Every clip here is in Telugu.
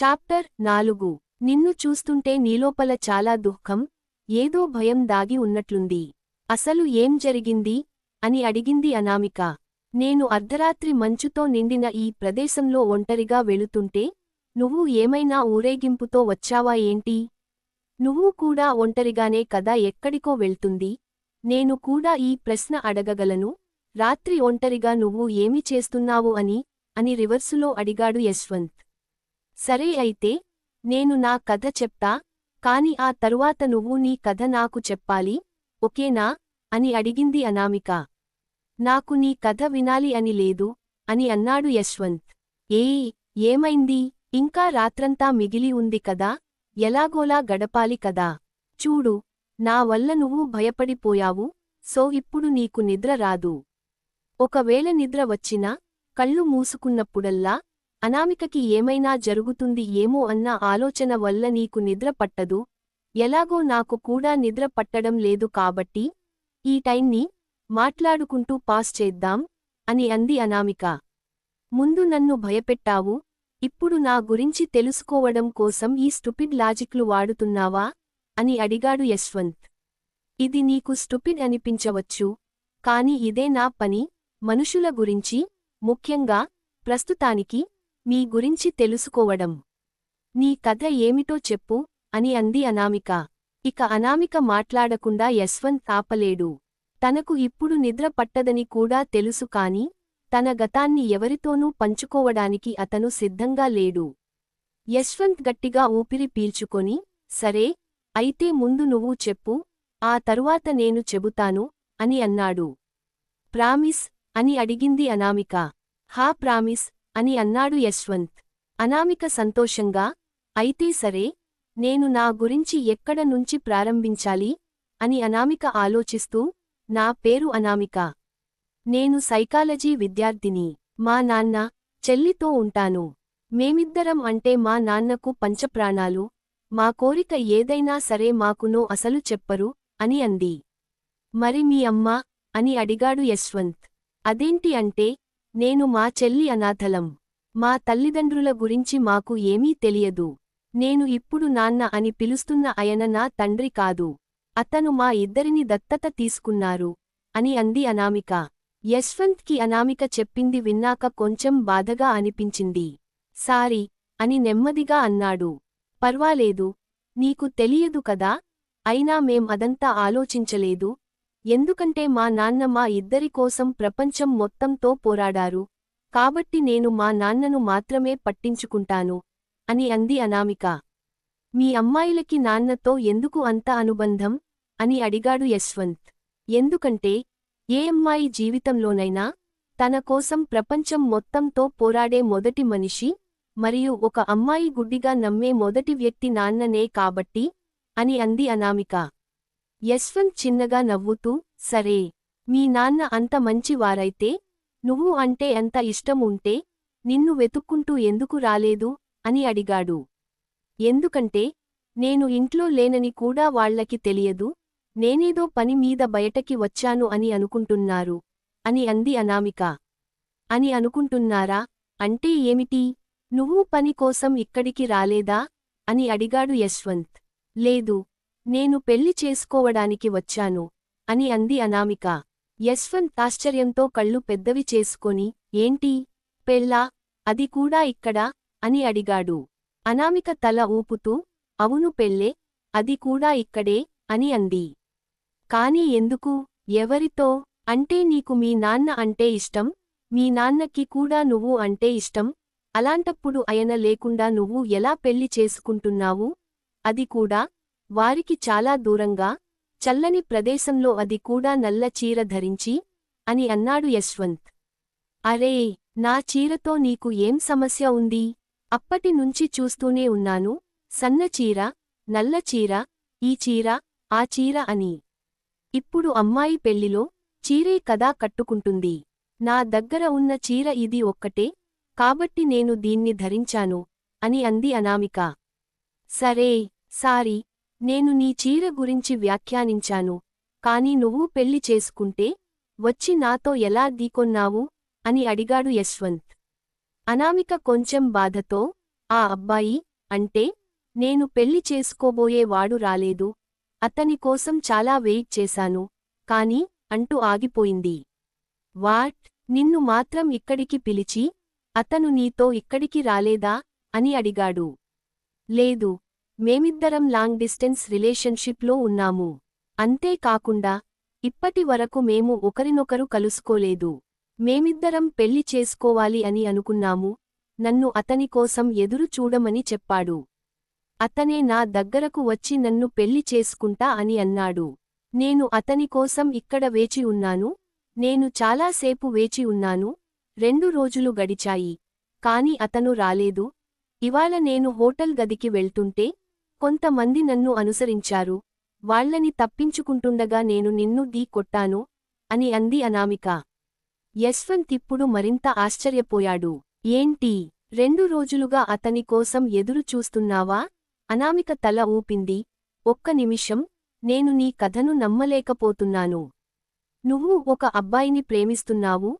చాప్టర్ 4 నిన్ను చూస్తుంటే నీలోపల చాలా దుఃఖం, ఏదో భయం దాగి ఉన్నట్లుంది. అసలు ఏం జరిగింది? అని అడిగింది అనామిక. నేను అర్ధరాత్రి మంచుతో నిండిన ఈ ప్రదేశంలో ఒంటరిగా వెళుతుంటే, నువ్వు ఏమైనా ఊరేగింపుతో వచ్చావా ఏంటి? నువ్వు కూడా ఒంటరిగానే కదా ఎక్కడికో వెళ్తుంది? నేను కూడా ఈ ప్రశ్న అడగగలను, రాత్రి ఒంటరిగా నువ్వు ఏమి చేస్తున్నావు అని రివర్సులో అడిగాడు యశ్వంత్. సరే అయితే, నేను నా కథ చెప్తా, కాని ఆ తరువాత నువ్వు నీ కథ నాకు చెప్పాలి, ఓకేనా? అని అడిగింది అనామిక. నాకు నీ కథ వినాలి అని లేదు, అని అన్నాడు యశ్వంత్. ఏమైంది? ఇంకా రాత్రంతా మిగిలి ఉంది కదా, ఎలాగోలా గడపాలి కదా. చూడు, నా వల్ల నువ్వు భయపడిపోయావు, సో ఇప్పుడు నీకు నిద్ర రాదు. ఒకవేళ నిద్ర వచ్చినా, కళ్ళు మూసుకున్నప్పుడల్లా అనామికకి ఏమైనా జరుగుతుంది ఏమో అన్న ఆలోచన వల్ల నీకు నిద్ర పట్టదు. ఎలాగో నాకు కూడా నిద్ర పట్టడం లేదు కాబట్టి, ఈ టైంని మాట్లాడుకుంటూ పాస్ చేద్దాం, అని అంది అనామిక. ముందు నన్ను భయపెట్టావు, ఇప్పుడు నా గురించి తెలుసుకోవడం కోసం ఈ స్టూపిడ్ లాజిక్లు వాడుతున్నావా? అని అడిగాడు యశ్వంత్. ఇది నీకు స్టూపిడ్ అనిపించవచ్చు, కాని ఇదే నా పని, మనుషుల గురించి, ముఖ్యంగా, ప్రస్తుతానికి, మీ గురించి తెలుసుకోవడం. నీ కథ ఏమిటో చెప్పు, అని అంది అనామిక. ఇక అనామిక మాట్లాడకుండా యశ్వంత్ ఆపలేడు. తనకు ఇప్పుడు నిద్ర పట్టదని కూడా తెలుసు కాని, తన గతాన్ని ఎవరితోనూ పంచుకోవడానికి అతను సిద్ధంగా లేడు. యశ్వంత్ గట్టిగా ఊపిరి పీల్చుకొని, సరే, అయితే ముందు నువ్వు చెప్పు, ఆ తరువాత నేను చెబుతాను, అని అన్నాడు. ప్రామిస్? అని అడిగింది అనామిక. హా ప్రామిస్, అని అన్నాడు యశ్వంత్. అనామిక సంతోషంగా, అయితే సరే, నేను నా గురించి ఎక్కడ నుంచి ప్రారంభించాలి? అని అనామిక ఆలోచిస్తూ, నా పేరు అనామిక. నేను సైకాలజీ విద్యార్థిని. మా నాన్న, చెల్లితో ఉంటాను. మేమిద్దరం అంటే మా నాన్నకు పంచప్రాణాలు. మా కోరిక ఏదైనా సరే మాకు నో అసలు చెప్పరు, అని అంది. మరి మీ అమ్మ? అని అడిగాడు యశ్వంత్. అదేంటి అంటే, నేను మా చెల్లి అనాథలం. మా తల్లిదండ్రుల గురించి మాకు ఏమీ తెలియదు. నేను ఇప్పుడు నాన్న అని పిలుస్తున్న ఆయన నా తండ్రి కాదు. అతను మా ఇద్దరిని దత్తత తీసుకున్నారు, అని అంది అనామిక. యశ్వంత్కి అనామిక చెప్పింది విన్నాక కొంచెం బాధగా అనిపించింది. సారీ, అని నెమ్మదిగా అన్నాడు. పర్వాలేదు, నీకు తెలియదు కదా, అయినా మేం అదంతా ఆలోచించలేదు. ఎందుకంటే మా నాన్న మా ఇద్దరి కోసం ప్రపంచం మొత్తంతో పోరాడారు, కాబట్టి నేను మా నాన్నను మాత్రమే పట్టించుకుంటాను, అని అంది అనామిక. మీ అమ్మాయిలకి నాన్నతో ఎందుకు అంత అనుబంధం? అని అడిగాడు యశ్వంత్. ఎందుకంటే, ఏ అమ్మాయి జీవితంలోనైనా, తన కోసం ప్రపంచం మొత్తంతో పోరాడే మొదటి మనిషి, మరియు ఒక అమ్మాయి గుడ్డిగా నమ్మే మొదటి వ్యక్తి నాన్ననే కాబట్టి, అని అంది అనామిక. యశ్వంత్ చిన్నగా నవ్వుతూ, సరే, మీ నాన్న అంత మంచివారైతే, నువ్వు అంటే ఎంత ఇష్టం ఉంటే, నిన్ను వెతుక్కుంటూ ఎందుకు రాలేదు? అని అడిగాడు. ఎందుకంటే, నేను ఇంట్లో లేనని కూడా వాళ్లకి తెలియదు, నేనేదో పని మీద బయటకి వచ్చాను అని అనుకుంటున్నారు, అని అంది అనామిక. అని అనుకుంటున్నారా? అంటే ఏమిటి? నువ్వు పని కోసం ఇక్కడికి రాలేదా? అని అడిగాడు యశ్వంత్. లేదు, నేను పెళ్లి చేసుకోవడానికి వచ్చాను, అని అంది అనామిక. యశ్వంత్ ఆశ్చర్యంతో కళ్ళు పెద్దవి చేసుకొని, ఏంటి? పెళ్ళా? అది కూడా ఇక్కడా? అని అడిగాడు. అనామిక తల ఊపుతూ, అవును పెళ్ళే, అది కూడా ఇక్కడే, అని అంది. కాని ఎందుకు? ఎవరితో? అంటే నీకు మీ నాన్న అంటే ఇష్టం, మీ నాన్నకి కూడా నువ్వు అంటే ఇష్టం, అలాంటప్పుడు ఆయన లేకుండా నువ్వు ఎలా పెళ్లి చేసుకుంటున్నావు? అది కూడా, వారికి చాలా దూరంగా, చల్లని ప్రదేశంలో, అది కూడా నల్ల చీర ధరించి, అని అన్నాడు యశ్వంత్. అరే, నా చీరతో నీకు ఏం సమస్య ఉంది? అప్పటి నుంచి చూస్తూనే ఉన్నాను, సన్న చీర, నల్ల చీర, ఈ చీర, ఆ చీర అని. ఇప్పుడు అమ్మాయి పెళ్లిలో, చీరే కదా కట్టుకుంటుంది. నా దగ్గర ఉన్న చీర ఇది ఒక్కటే, కాబట్టి నేను దీన్ని ధరించాను, అని అంది అనామిక. సరే, సారీ, నేను నీ చీర గురించి వ్యాఖ్యానించాను, కాని నువ్వు పెళ్లి చేసుకుంటే, వచ్చి నాతో ఎలా ఢీకొన్నావు? అని అడిగాడు యశ్వంత్. అనామిక కొంచెం బాధతో, ఆ అబ్బాయి అంటే నేను పెళ్లి చేసుకోబోయే వాడు రాలేదు, అతని కోసం చాలా వెయిట్ చేశాను, కాని అంటూ ఆగిపోయింది. వాట్, నిన్ను మాత్రం ఇక్కడికి పిలిచి అతను నీతో ఇక్కడికి రాలేదా అని అడిగాడు. లేదు, మేమిద్దరం లాంగ్ డిస్టెన్స్ రిలేషన్షిప్లో ఉన్నాము. అంతేకాకుండా ఇప్పటి వరకు మేము ఒకరినొకరు కలుసుకోలేదు. మేమిద్దరం పెళ్లి చేసుకోవాలి అని అనుకున్నాము, నన్ను అతని కోసం ఎదురు చూడమని చెప్పాడు. అతనే నా దగ్గరకు వచ్చి నన్ను పెళ్లి చేసుకుంటా అని అన్నాడు. నేను అతని కోసం ఇక్కడ వేచి ఉన్నాను, నేను చాలాసేపు వేచి ఉన్నాను. 2 రోజులు గడిచాయి, కాని అతను రాలేదు. ఇవాళ నేను హోటల్ గదికి వెళ్తుంటే కొంతమంది నన్ను అనుసరించారు, వాళ్లని తప్పించుకుంటుండగా నేను నిన్ను కొట్టాను అని అంది అనామిక. యశ్వంత్ ఇప్పుడు మరింత ఆశ్చర్యపోయాడు. ఏంటి, 2 రోజులుగా అతని కోసం ఎదురు చూస్తున్నావా? అనామిక తల ఊపింది. ఒక్క నిమిషం, నేను నీ కథను నమ్మలేకపోతున్నాను. నువ్వు ఒక అబ్బాయిని ప్రేమిస్తున్నావు,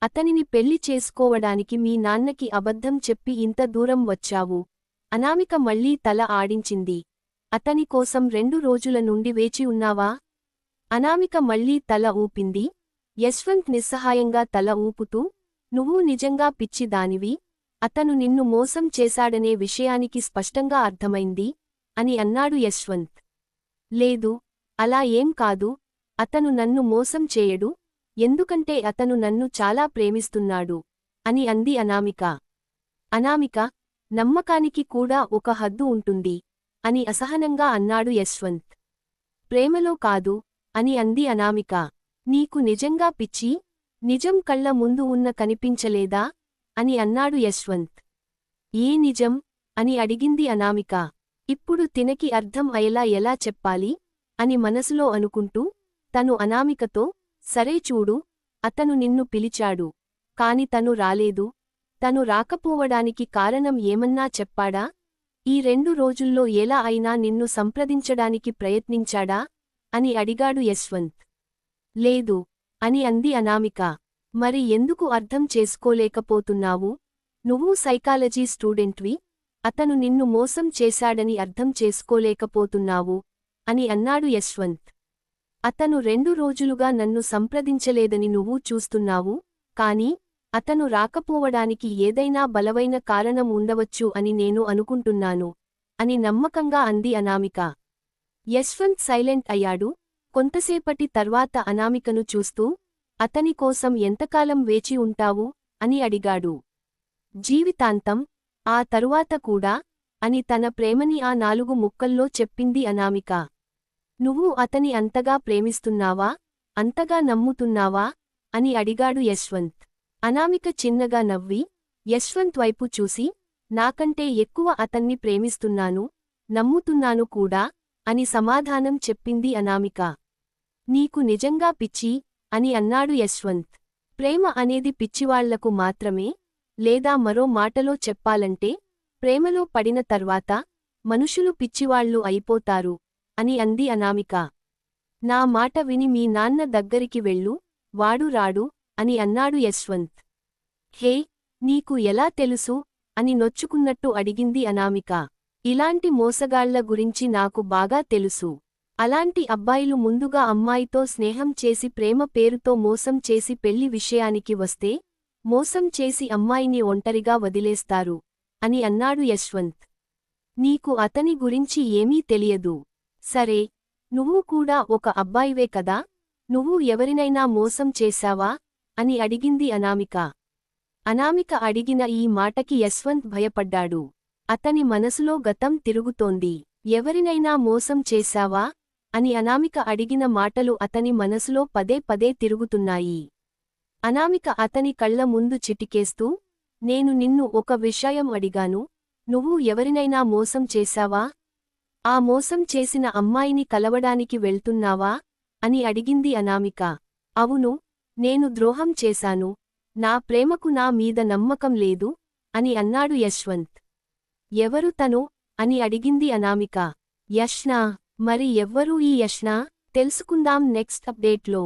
అతనిని పెళ్లి చేసుకోవడానికి మీ నాన్నకి అబద్ధం చెప్పి ఇంత దూరం వచ్చావు. అనామిక మళ్లీ తల ఆడించింది. అతని కోసం 2 రోజుల నుండి వేచి ఉన్నావా? అనామిక మళ్లీ తల ఊపింది. యశ్వంత్ నిస్సహాయంగా తల ఊపుతూ, నువ్వు నిజంగా పిచ్చిదానివి, అతను నిన్ను మోసం చేశాడనే విషయానికి స్పష్టంగా అర్థమైంది అని అన్నాడు యశ్వంత్. లేదు, అలా ఏం కాదు, అతను నన్ను మోసం చేయడు, ఎందుకంటే అతను నన్ను చాలా ప్రేమిస్తున్నాడు అని అంది అనామిక. అనామిక, నమ్మకానికి కూడా ఒక హద్దు ఉంటుంది అని అసహనంగా అన్నాడు యశ్వంత్. ప్రేమలో కాదు అని అంది అనామిక. నీకు నిజంగా పిచ్చి, నిజం కళ్ల ముందు ఉన్న కనిపించలేదా అని అన్నాడు యశ్వంత్. ఏ నిజం అని అడిగింది అనామిక. ఇప్పుడు తినకి అర్థం అయ్యేలా ఎలా చెప్పాలి అని మనసులో అనుకుంటూ తను అనామికతో, సరే చూడు, అతను నిన్ను పిలిచాడు, కాని తను రాలేదు. తను రాకపోవడానికి కారణం ఏమన్నా చెప్పాడా? ఈ 2 రోజుల్లో ఎలా అయినా నిన్ను సంప్రదించడానికి ప్రయత్నించాడా అని అడిగాడు యశ్వంత్. లేదు అని అంది అనామిక. మరి ఎందుకు అర్థం చేసుకోలేకపోతున్నావు? నువ్వు సైకాలజీ స్టూడెంట్వి, అతను నిన్ను మోసం చేశాడని అర్థం చేసుకోలేకపోతున్నావు అని అన్నాడు యశ్వంత్. అతను 2 రోజులుగా నన్ను సంప్రదించలేదని నువ్వు చూస్తున్నావు, కాని అతను రాకపోవడానికి ఏదైనా బలమైన కారణం ఉండవచ్చు అని నేను అనుకుంటున్నాను అని నమ్మకంగా అంది అనామిక. యశ్వంత్ సైలెంట్ అయ్యాడు. కొంతసేపటి తర్వాత అనామికను చూస్తూ, అతని కోసం ఎంతకాలం వేచి ఉంటావు అని అడిగాడు. జీవితాంతం, ఆ తరువాత కూడా అని తన ప్రేమని ఆ 4 ముక్కల్లో చెప్పింది అనామిక. నువ్వు అతని అంతగా ప్రేమిస్తున్నావా, అంతగా నమ్ముతున్నావా అని అడిగాడు యశ్వంత్. అనామిక చిన్నగా నవ్వి యశ్వంత్ వైపు చూసి, నాకంటే ఎక్కువ అతన్ని ప్రేమిస్తున్నాను, నమ్ముతున్నాను కూడా అని సమాధానం చెప్పింది అనామిక. నీకు నిజంగా పిచ్చి అని అన్నాడు యశ్వంత్. ప్రేమ అనేది పిచ్చివాళ్లకు మాత్రమే, లేదా మరో మాటలో చెప్పాలంటే ప్రేమలో పడిన తర్వాత మనుషులు పిచ్చివాళ్లు అయిపోతారు అని అంది అనామిక. నా మాట విని మీ నాన్న దగ్గరికి వెళ్ళు, వాడు రాడు అని అన్నాడు యశ్వంత్. హే, నీకు ఎలా తెలుసు అని నొచ్చుకున్నట్టు అడిగింది అనామిక. ఇలాంటి మోసగాళ్ల గురించి నాకు బాగా తెలుసు. అలాంటి అబ్బాయిలు ముందుగా అమ్మాయితో స్నేహం చేసి ప్రేమ పేరుతో మోసం చేసి పెళ్లి విషయానికి వస్తే మోసం చేసి అమ్మాయిని ఒంటరిగా వదిలేస్తారు అని అన్నాడు యశ్వంత్. నీకు అతని గురించి ఏమీ తెలియదు. సరే, నువ్వు కూడా ఒక అబ్బాయివే కదా, నువ్వు ఎవరినైనా మోసం చేశావా అని అడిగింది అనామిక. అనామిక అడిగిన ఈ మాటకి యశ్వంత్ భయపడ్డాడు. అతని మనసులో గతం తిరుగుతోంది. ఎవరినైనా మోసం చేశావా అని అనామిక అడిగిన మాటలు అతని మనసులో పదే పదే తిరుగుతున్నాయి. అనామిక అతని కళ్ల ముందు చిటికేస్తూ, నేను నిన్ను ఒక విషయం అడిగాను, నువ్వు ఎవరినైనా మోసం చేశావా? ఆ మోసం చేసిన అమ్మాయిని కలవడానికి వెళ్తున్నావా అని అడిగింది అనామిక. అవును, నేను ద్రోహం చేశాను, నా ప్రేమకు నా మీద నమ్మకం లేదు అని అన్నాడు యశ్వంత్. ఎవరు తను అని అడిగింది అనామిక. యష్నా. మరి ఎవ్వరూ ఈ యష్నా? తెలుసుకుందాం నెక్స్ట్ అప్డేట్లో.